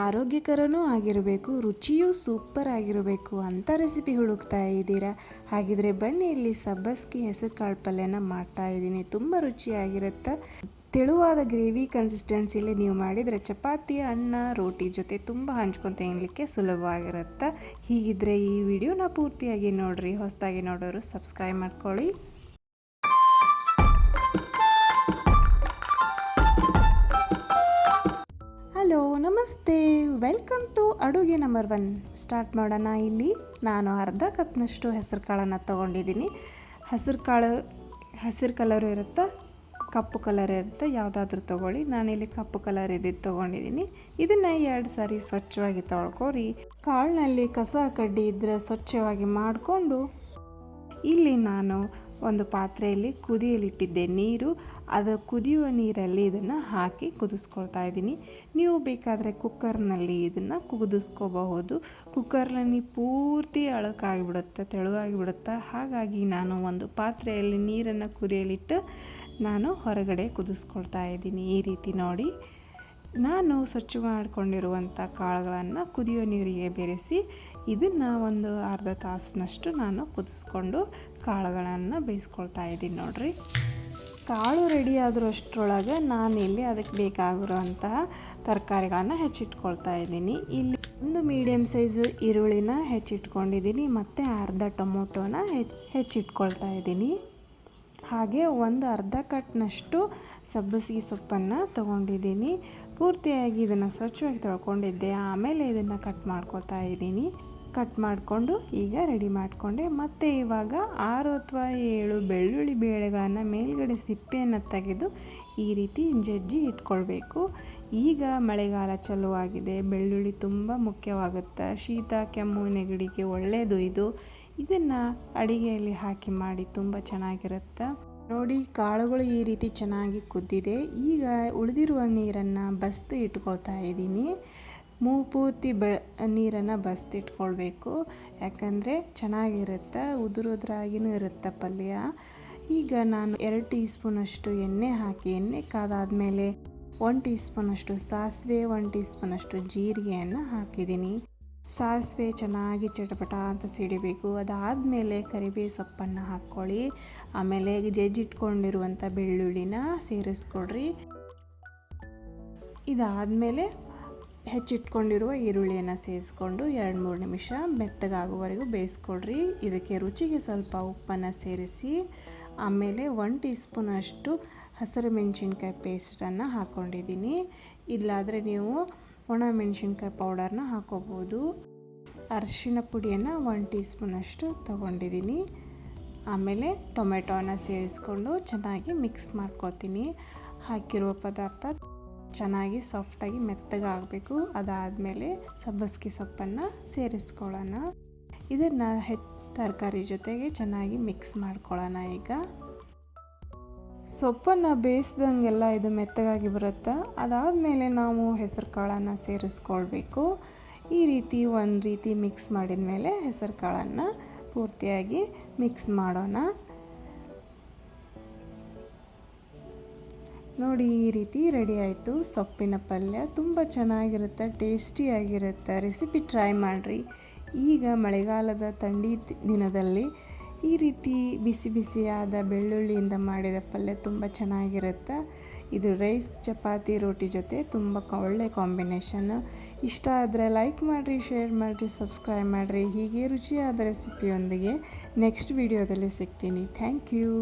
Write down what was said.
ಆರೋಗ್ಯಕರನೂ ಆಗಿರಬೇಕು, ರುಚಿಯೂ ಸೂಪರ್ ಆಗಿರಬೇಕು ಅಂತ ರೆಸಿಪಿ ಹುಡುಕ್ತಾ ಇದ್ದೀರಾ? ಹಾಗಿದ್ರೆ ಬನ್ನಿ, ಇಲ್ಲಿ ಸಬ್ಬಸ್ಗೆ ಹೆಸರು ಕಾಳು ಪಲ್ಯನ ಮಾಡ್ತಾ ಇದ್ದೀನಿ. ತುಂಬ ರುಚಿಯಾಗಿರುತ್ತೆ. ತೆಳುವಾದ ಗ್ರೇವಿ ಕನ್ಸಿಸ್ಟೆನ್ಸಿಲಿ ನೀವು ಮಾಡಿದರೆ ಚಪಾತಿ, ಅನ್ನ, ರೋಟಿ ಜೊತೆ ತುಂಬ ಹಂಚ್ಕೊಂಡು ತಿನ್ನಲಿಕ್ಕೆ ಸುಲಭವಾಗಿರುತ್ತೆ. ಹೀಗಿದ್ದರೆ ಈ ವಿಡಿಯೋನ ಪೂರ್ತಿಯಾಗಿ ನೋಡಿರಿ. ಹೊಸದಾಗಿ ನೋಡೋರು ಸಬ್ಸ್ಕ್ರೈಬ್ ಮಾಡ್ಕೊಳ್ಳಿ. ಹಲೋ, ನಮಸ್ತೆ, ವೆಲ್ಕಮ್ ಟು ಅಡುಗೆ ನಂಬರ್ 1. ಸ್ಟಾರ್ಟ್ ಮಾಡೋಣ. ಇಲ್ಲಿ ನಾನು ಅರ್ಧ ಕಪ್ನಷ್ಟು ಹೆಸರು ಕಾಳನ್ನು ತೊಗೊಂಡಿದ್ದೀನಿ. ಹೆಸರು ಕಾಳು ಹಸಿರು ಕಲರು ಇರುತ್ತೆ, ಕಪ್ಪು ಕಲರ್ ಇರುತ್ತೆ, ಯಾವುದಾದ್ರೂ ತೊಗೊಳ್ಳಿ. ನಾನಿಲ್ಲಿ ಕಪ್ಪು ಕಲರ್ ಇದ್ದಿದ್ದು ತೊಗೊಂಡಿದ್ದೀನಿ. ಇದನ್ನು 2 ಸಾರಿ ಸ್ವಚ್ಛವಾಗಿ ತೊಳ್ಕೊರಿ. ಕಾಳಿನಲ್ಲಿ ಕಸ ಕಡ್ಡಿ ಇದ್ದರೆ ಸ್ವಚ್ಛವಾಗಿ ಮಾಡಿಕೊಂಡು ಇಲ್ಲಿ ನಾನು ಒಂದು ಪಾತ್ರೆಯಲ್ಲಿ ಕುದಿಯಲಿಟ್ಟಿದ್ದೆ ನೀರು. ಅದರ ಕುದಿಯುವ ನೀರಲ್ಲಿ ಇದನ್ನು ಹಾಕಿ ಕುದಿಸ್ಕೊಳ್ತಾ ಇದ್ದೀನಿ. ನೀವು ಬೇಕಾದರೆ ಕುಕ್ಕರ್ನಲ್ಲಿ ಇದನ್ನು ಕುದಿಸ್ಕೋಬಹುದು. ಕುಕ್ಕರ್ನಲ್ಲಿ ಪೂರ್ತಿ ಅಳಕಾಗಿಬಿಡುತ್ತೆ, ತೆಳುವಾಗಿಬಿಡುತ್ತೆ. ಹಾಗಾಗಿ ನಾನು ಒಂದು ಪಾತ್ರೆಯಲ್ಲಿ ನೀರನ್ನು ಕುದಿಯಲಿಟ್ಟು ನಾನು ಹೊರಗಡೆ ಕುದಿಸ್ಕೊಳ್ತಾ ಇದ್ದೀನಿ. ಈ ರೀತಿ ನೋಡಿ, ನಾನು ಸ್ವಚ್ಛ ಮಾಡಿಕೊಂಡಿರುವಂಥ ಕಾಳುಗಳನ್ನು ಕುದಿಯೋ ನೀರಿಗೆ ಬೆರೆಸಿ ಇದನ್ನು ಒಂದು ಅರ್ಧ ತಾಸಿನಷ್ಟು ನಾನು ಕುದಿಸ್ಕೊಂಡು ಕಾಳುಗಳನ್ನು ಬೇಯಿಸ್ಕೊಳ್ತಾ ಇದ್ದೀನಿ. ನೋಡಿರಿ, ಕಾಳು ರೆಡಿ ಆದರೂ ಅಷ್ಟರೊಳಗೆ ನಾನಿಲ್ಲಿ ಅದಕ್ಕೆ ಬೇಕಾಗಿರುವಂತಹ ತರಕಾರಿಗಳನ್ನು ಹೆಚ್ಚಿಟ್ಕೊಳ್ತಾ ಇದ್ದೀನಿ. ಇಲ್ಲಿ ಒಂದು ಮೀಡಿಯಮ್ ಸೈಜು ಈರುಳ್ಳಿನ ಹೆಚ್ಚಿಟ್ಕೊಂಡಿದ್ದೀನಿ, ಮತ್ತು ಅರ್ಧ ಟೊಮೊಟೊನ ಹೆಚ್ಚಿಟ್ಕೊಳ್ತಾ ಇದ್ದೀನಿ. ಹಾಗೆ ಒಂದು ಅರ್ಧ ಕಟ್ನಷ್ಟು ಸಬ್ಬಸಿಗೆ ಸೊಪ್ಪನ್ನು ತೊಗೊಂಡಿದ್ದೀನಿ. ಪೂರ್ತಿಯಾಗಿ ಇದನ್ನು ಸ್ವಚ್ಛವಾಗಿ ತೊಳ್ಕೊಂಡಿದ್ದೆ. ಆಮೇಲೆ ಇದನ್ನು ಕಟ್ ಮಾಡ್ಕೊತಾ ಇದ್ದೀನಿ. ಕಟ್ ಮಾಡಿಕೊಂಡು ಈಗ ರೆಡಿ ಮಾಡಿಕೊಂಡೆ. ಮತ್ತು ಇವಾಗ 6 ಅಥವಾ 7 ಬೆಳ್ಳುಳ್ಳಿ ಬೇಳೆಗಳನ್ನು ಮೇಲ್ಗಡೆ ಸಿಪ್ಪೆಯನ್ನು ತೆಗೆದು ಈ ರೀತಿ ಜಜ್ಜಿ ಇಟ್ಕೊಳ್ಬೇಕು. ಈಗ ಮಳೆಗಾಲ ಚಲುವಾಗಿದೆ, ಬೆಳ್ಳುಳ್ಳಿ ತುಂಬ ಮುಖ್ಯವಾಗುತ್ತೆ. ಶೀತ, ಕೆಮ್ಮು, ನೆಗಡಿಗೆ ಒಳ್ಳೆಯದು ಇದು. ಇದನ್ನು ಅಡಿಗೆಯಲ್ಲಿ ಹಾಕಿ ಮಾಡಿ ತುಂಬ ಚೆನ್ನಾಗಿರುತ್ತೆ. ನೋಡಿ, ಕಾಳುಗಳು ಈ ರೀತಿ ಚೆನ್ನಾಗಿ ಕುದ್ದಿದೆ. ಈಗ ಉಳಿದಿರುವ ನೀರನ್ನು ಬಸ್ದು ಇಟ್ಕೊಳ್ತಾ ಇದ್ದೀನಿ. ಪೂರ್ತಿ ನೀರನ್ನು ಬಸ್ದು ಇಟ್ಕೊಳ್ಬೇಕು, ಯಾಕಂದರೆ ಚೆನ್ನಾಗಿರುತ್ತೆ, ಉದುರಾಗಿನೂ ಇರುತ್ತೆ ಪಲ್ಯ. ಈಗ ನಾನು 2 ಟೀ ಸ್ಪೂನಷ್ಟು ಎಣ್ಣೆ ಹಾಕಿ, ಎಣ್ಣೆ ಕಾದಾದಮೇಲೆ 1 ಟೀ ಸ್ಪೂನಷ್ಟು ಸಾಸಿವೆ, 1 ಟೀ ಸ್ಪೂನಷ್ಟು ಜೀರಿಗೆಯನ್ನು ಹಾಕಿದ್ದೀನಿ. ಸಾಸಿವೆ ಚೆನ್ನಾಗಿ ಚಟಪಟ ಅಂತ ಸಿಡಿಬೇಕು. ಅದಾದಮೇಲೆ ಕರಿಬೇವು ಸೊಪ್ಪನ್ನು ಹಾಕ್ಕೊಳ್ಳಿ. ಆಮೇಲೆ ಜಜ್ಜಿಟ್ಕೊಂಡಿರುವಂಥ ಬೆಳ್ಳುಳ್ಳಿನ ಸೇರಿಸ್ಕೊಡ್ರಿ. ಇದಾದಮೇಲೆ ಹೆಚ್ಚಿಟ್ಕೊಂಡಿರುವ ಈರುಳ್ಳಿಯನ್ನು ಸೇರಿಸ್ಕೊಂಡು 2-3 ನಿಮಿಷ ಮೆತ್ತಗಾಗುವವರೆಗೂ ಬೇಯಿಸ್ಕೊಡ್ರಿ. ಇದಕ್ಕೆ ರುಚಿಗೆ ಸ್ವಲ್ಪ ಉಪ್ಪನ್ನು ಸೇರಿಸಿ ಆಮೇಲೆ 1 ಟೀ ಸ್ಪೂನಷ್ಟು ಹಸಿರು ಮೆಣಸಿನ್ಕಾಯಿ ಪೇಸ್ಟನ್ನು ಹಾಕ್ಕೊಂಡಿದ್ದೀನಿ. ಇಲ್ಲಾದರೆ ನೀವು ಒಣ ಮೆಣಸಿನ್ಕಾಯಿ ಪೌಡರ್ನ ಹಾಕೋಬೋದು. ಅರಿಶಿನ ಪುಡಿಯನ್ನು 1 ಟೀ ಸ್ಪೂನಷ್ಟು ತೊಗೊಂಡಿದ್ದೀನಿ. ಆಮೇಲೆ ಟೊಮೆಟೊನ ಸೇರಿಸ್ಕೊಂಡು ಚೆನ್ನಾಗಿ ಮಿಕ್ಸ್ ಮಾಡ್ಕೊತೀನಿ. ಹಾಕಿರುವ ಪದಾರ್ಥ ಚೆನ್ನಾಗಿ ಸಾಫ್ಟಾಗಿ ಮೆತ್ತಗಾಗಬೇಕು. ಅದಾದಮೇಲೆ ಸಬ್ಬಸಿಗೆ ಸೊಪ್ಪನ್ನು ಸೇರಿಸ್ಕೊಳ್ಳೋಣ. ಇದನ್ನು ತರಕಾರಿ ಜೊತೆಗೆ ಚೆನ್ನಾಗಿ ಮಿಕ್ಸ್ ಮಾಡ್ಕೊಳ್ಳೋಣ. ಈಗ ಸೊಪ್ಪನ್ನು ಬೇಯಿಸ್ದಂಗೆಲ್ಲ ಇದು ಮೆತ್ತಗಾಗಿ ಬರುತ್ತೆ. ಅದಾದಮೇಲೆ ನಾವು ಹೆಸರು ಕಾಳನ್ನು ಸೇರಿಸ್ಕೊಳ್ಬೇಕು. ಈ ರೀತಿ ಒಂದು ರೀತಿ ಮಿಕ್ಸ್ ಮಾಡಿದ ಮೇಲೆ ಹೆಸರು ಕಾಳನ್ನು ಪೂರ್ತಿಯಾಗಿ ಮಿಕ್ಸ್ ಮಾಡೋಣ. ನೋಡಿ, ಈ ರೀತಿ ರೆಡಿ ಆಯಿತು ಸೊಪ್ಪಿನ ಪಲ್ಯ. ತುಂಬ ಚೆನ್ನಾಗಿರುತ್ತೆ, ಟೇಸ್ಟಿಯಾಗಿರುತ್ತೆ. ರೆಸಿಪಿ ಟ್ರೈ ಮಾಡಿರಿ. ಈಗ ಮಳೆಗಾಲದ ಥಂಡಿ ದಿನದಲ್ಲಿ ಈ ರೀತಿ ಬಿಸಿ ಬಿಸಿಯಾದ ಬೆಳ್ಳುಳ್ಳಿಯಿಂದ ಮಾಡಿದ ಪಲ್ಯ ತುಂಬ ಚೆನ್ನಾಗಿರುತ್ತೆ. ಇದು ರೈಸ್, ಚಪಾತಿ, ರೋಟಿ ಜೊತೆ ತುಂಬ ಒಳ್ಳೆ ಕಾಂಬಿನೇಷನ್. ಇಷ್ಟ ಆದರೆ ಲೈಕ್ ಮಾಡಿರಿ, ಶೇರ್ ಮಾಡಿರಿ, ಸಬ್ಸ್ಕ್ರೈಬ್ ಮಾಡಿರಿ. ಹೀಗೆ ರುಚಿಯಾದ ರೆಸಿಪಿಯೊಂದಿಗೆ ನೆಕ್ಸ್ಟ್ ವಿಡಿಯೋದಲ್ಲಿ ಸಿಗ್ತೀನಿ. Thank you.